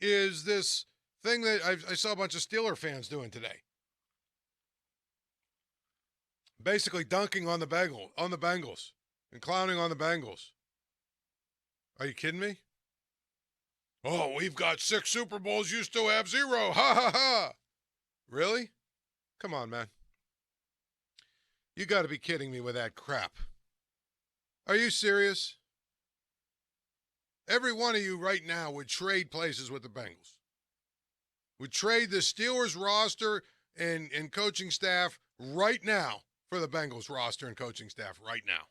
is this thing that I saw a bunch of Steeler fans doing today. Basically dunking on the Bengals and clowning on the Bengals. Are you kidding me? Oh, we've got 6 Super Bowls. You still have 0. Ha ha ha. Really? Come on, man. You got to be kidding me with that crap. Are you serious? Every one of you right now would trade places with the Bengals. Would trade the Steelers roster and coaching staff right now for the Bengals roster and coaching staff right now.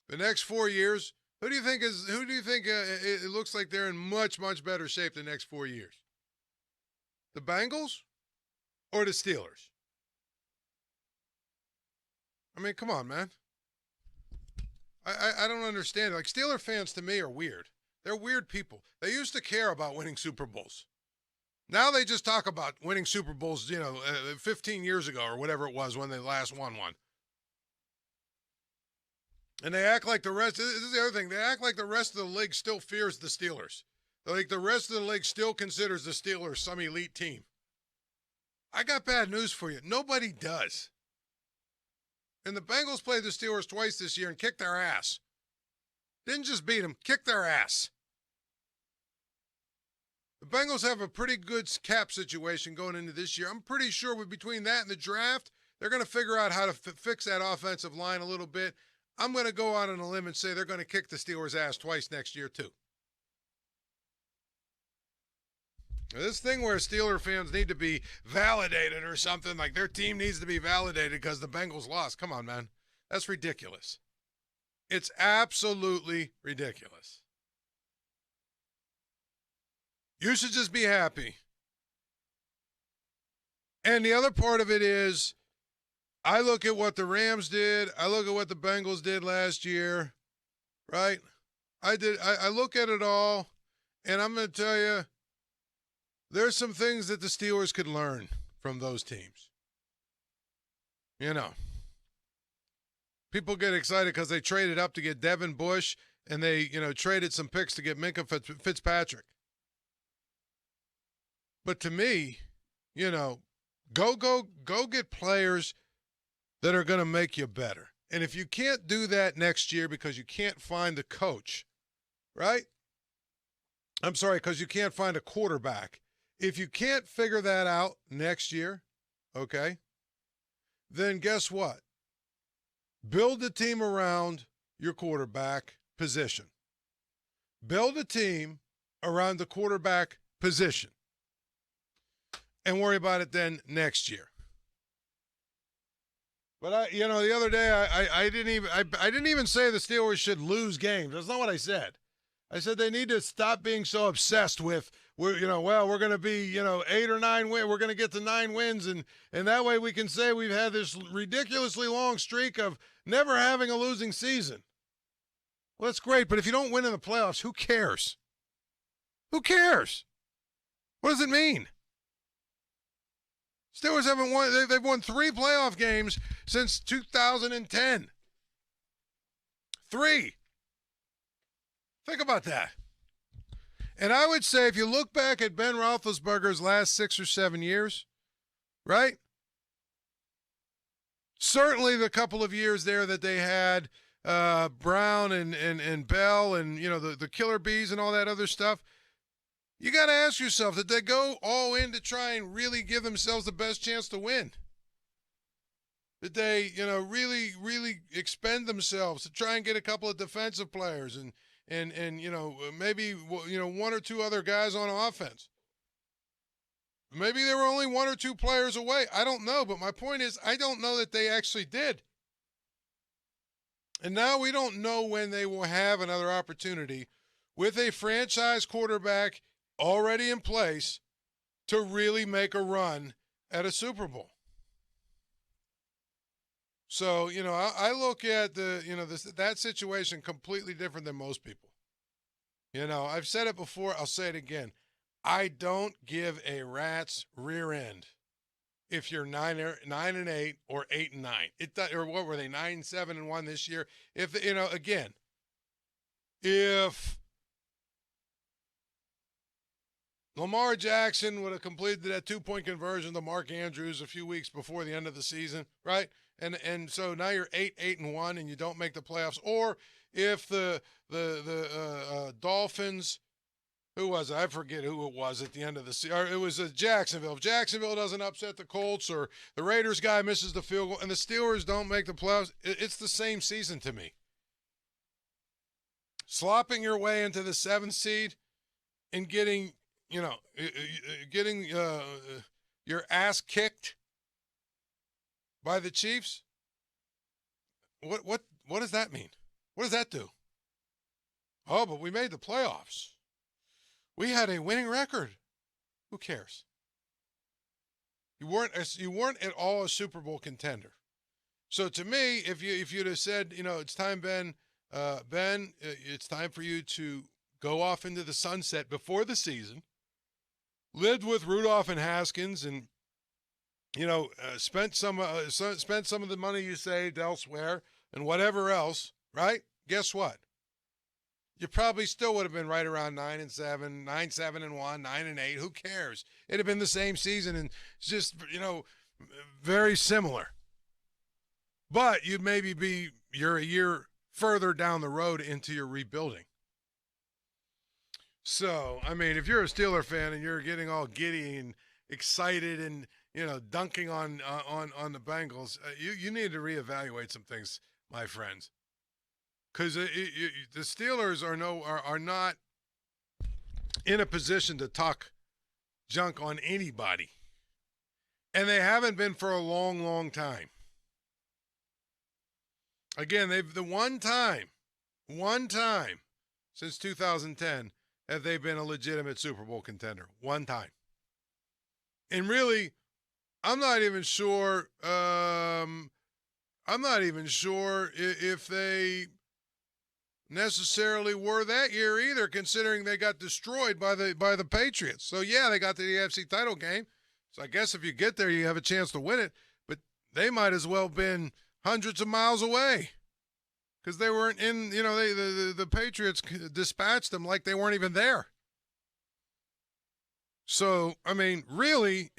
The next 4 years, who do you think it looks like they're in much, much better shape the next 4 years? The Bengals or the Steelers? I mean, come on, man. I don't understand. Like, Steeler fans to me are weird. They're weird people. They used to care about winning Super Bowls. Now they just talk about winning Super Bowls, 15 years ago or whatever it was when they last won one. And they act like the rest, this is the other thing, they act like the rest of the league still fears the Steelers. Like the rest of the league still considers the Steelers some elite team. I got bad news for you. Nobody does. And the Bengals played the Steelers twice this year and kicked their ass. Didn't just beat them, kicked their ass. The Bengals have a pretty good cap situation going into this year. I'm pretty sure between that and the draft, they're going to figure out how to fix that offensive line a little bit. I'm going to go out on a limb and say they're going to kick the Steelers' ass twice next year, too. This thing where Steeler fans need to be validated or something, like their team needs to be validated because the Bengals lost. Come on, man. That's ridiculous. It's absolutely ridiculous. You should just be happy. And the other part of it is, I look at what the Rams did. I look at what the Bengals did last year, right? I look at it all, and I'm going to tell you, there's some things that the Steelers could learn from those teams. People get excited because they traded up to get Devin Bush, and they, traded some picks to get Minkah Fitzpatrick. But to me, go get players that are going to make you better. And if you can't do that next year because you can't find the coach, right? I'm sorry, because you can't find a quarterback. If you can't figure that out next year, okay, then guess what? Build a team around your quarterback position. Build a team around the quarterback position. And worry about it then next year. But the other day I didn't even say the Steelers should lose games. That's not what I said. I said they need to stop being so obsessed with we're going to be 8 or 9 wins. We're going to get to 9 wins, and that way we can say we've had this ridiculously long streak of never having a losing season. Well, that's great, but if you don't win in the playoffs, who cares? Who cares? What does it mean? Steelers haven't won. They've won 3 playoff games since 2010. 3. Think about that. And I would say if you look back at Ben Roethlisberger's last 6 or 7 years, right? Certainly the couple of years there that they had Brown and Bell and, the killer bees and all that other stuff, you got to ask yourself, did they go all in to try and really give themselves the best chance to win? Did they, really, really expend themselves to try and get a couple of defensive players and maybe, 1 or 2 other guys on offense? Maybe they were only 1 or 2 players away. I don't know, but my point is I don't know that they actually did. And now we don't know when they will have another opportunity with a franchise quarterback already in place to really make a run at a Super Bowl. So, I look at that situation completely different than most people. I've said it before, I'll say it again. I don't give a rat's rear end if you're 9-8 or 8-9. Or what were they, 9-7-1 this year? If if Lamar Jackson would have completed that 2-point conversion to Mark Andrews a few weeks before the end of the season, right? And so now you're 8-1, and you don't make the playoffs. Or if the Dolphins, who was it? I forget who it was at the end of the season. Or it was Jacksonville. If Jacksonville doesn't upset the Colts, or the Raiders guy misses the field goal, and the Steelers don't make the playoffs, it's the same season to me. Slopping your way into the 7th seed and getting your ass kicked by the Chiefs. What does that mean? What does that do? Oh, but we made the playoffs. We had a winning record. Who cares? You weren't at all a Super Bowl contender. So to me, if you'd have said, it's time, Ben, it's time for you to go off into the sunset before the season, lived with Rudolph and Haskins, and spent some of the money you saved elsewhere and whatever else, right? Guess what? You probably still would have been right around 9-7, 9-7-1, 9-8. Who cares? It'd have been the same season, and it's just very similar. But you'd maybe you're a year further down the road into your rebuilding. So, I mean, if you're a Steeler fan and you're getting all giddy and excited and dunking on the Bengals, you need to reevaluate some things, my friends, because the Steelers are not in a position to talk junk on anybody, and they haven't been for a long, long time. Again, they've the one time since 2010 have they been a legitimate Super Bowl contender. One time. And really, I'm not even sure if they necessarily were that year either, considering they got destroyed by the Patriots. So yeah, they got to the AFC title game. So I guess if you get there, you have a chance to win it. But they might as well have been hundreds of miles away, because they weren't in. The Patriots dispatched them like they weren't even there. So I mean, really,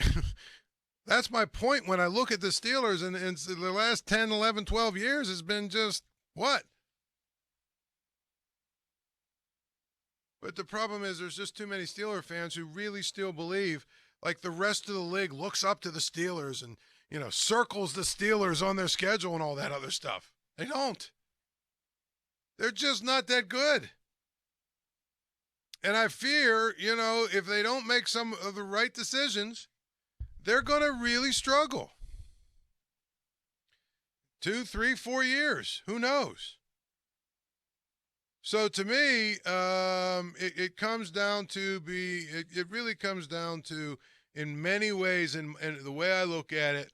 that's my point when I look at the Steelers, and the last 10, 11, 12 years has been just what? But the problem is there's just too many Steeler fans who really still believe like the rest of the league looks up to the Steelers and, circles the Steelers on their schedule and all that other stuff. They don't. They're just not that good. And I fear, if they don't make some of the right decisions, they're going to really struggle. 2, 3, 4 years. Who knows? So to me, it comes down to it really comes down to, in many ways, and the way I look at it,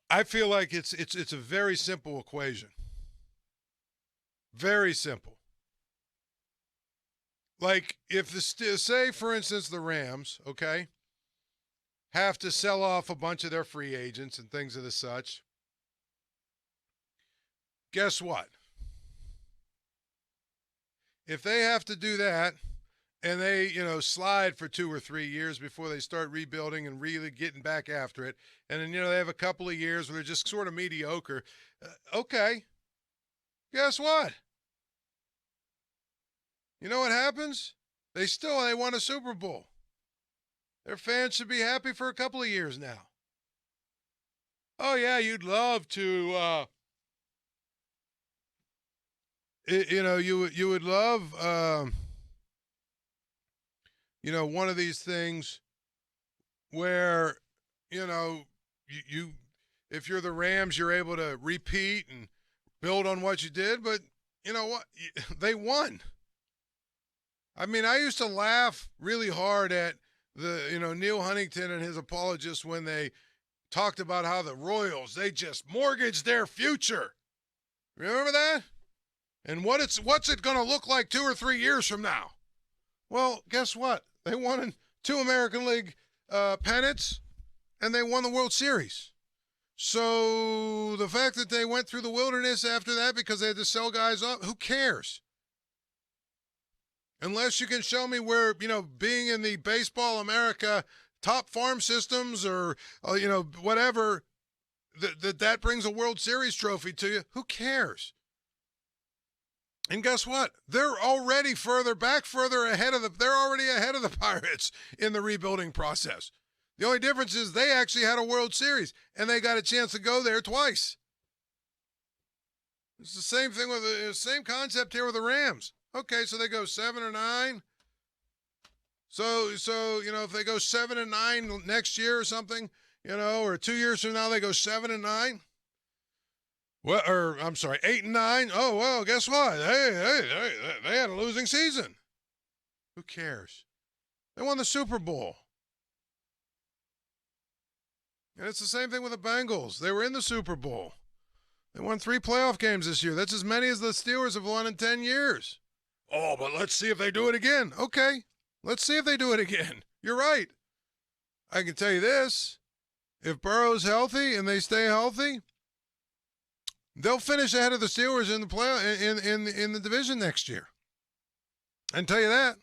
I feel like it's a very simple equation. Very simple. Like if say, for instance, the Rams, okay, have to sell off a bunch of their free agents and things of the such. Guess what? If they have to do that, and they, slide for 2 or 3 years before they start rebuilding and really getting back after it, and then, they have a couple of years where they're just sort of mediocre, okay, guess what? You know what happens? They won a Super Bowl. Their fans should be happy for a couple of years now. Oh, yeah, you'd love to, you would love, one of these things where, you if you're the Rams, you're able to repeat and build on what you did, but you know what? They won. I mean, I used to laugh really hard at Neil Huntington and his apologists when they talked about how the Royals, they just mortgaged their future. Remember that? And what's it going to look like 2 or 3 years from now? Well, guess what? They won 2 American League pennants, and they won the World Series. So the fact that they went through the wilderness after that because they had to sell guys up, who cares? Unless you can show me where, being in the Baseball America top farm systems or, whatever, that brings a World Series trophy to you, who cares? And guess what? They're already further ahead they're already ahead of the Pirates in the rebuilding process. The only difference is they actually had a World Series, and they got a chance to go there twice. It's the same thing with the same concept here with the Rams. Okay, so they go 7 or 9. So if they go 7 and 9 next year or something, or 2 years from now they go 7 and 9. Well, or I'm sorry, 8 and 9. Oh well, guess what? They had a losing season. Who cares? They won the Super Bowl. And it's the same thing with the Bengals. They were in the Super Bowl. They won 3 playoff games this year. That's as many as the Steelers have won in 10 years. Oh, but let's see if they do it again. Okay, let's see if they do it again. You're right. I can tell you this. If Burrow's healthy and they stay healthy, they'll finish ahead of the Steelers in the in the division next year. I can tell you that.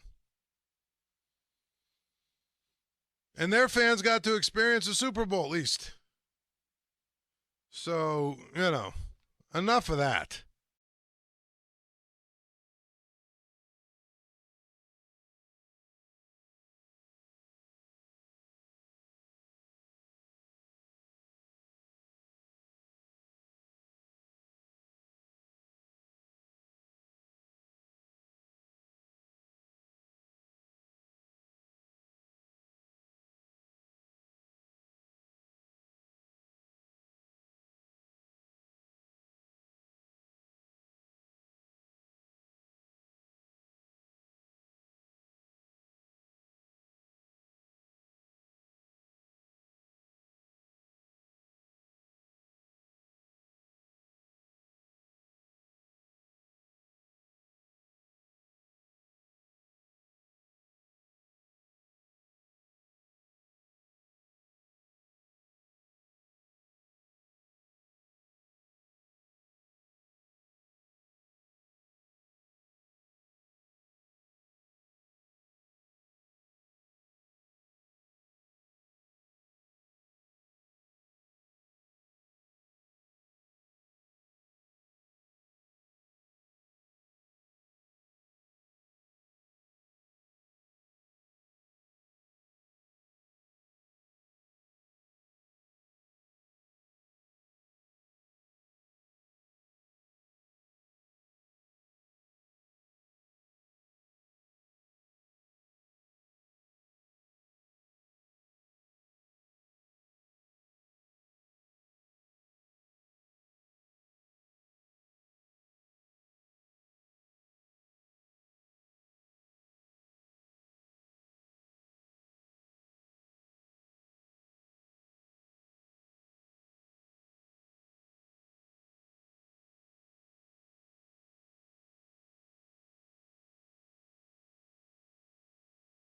And their fans got to experience a Super Bowl at least. So, enough of that.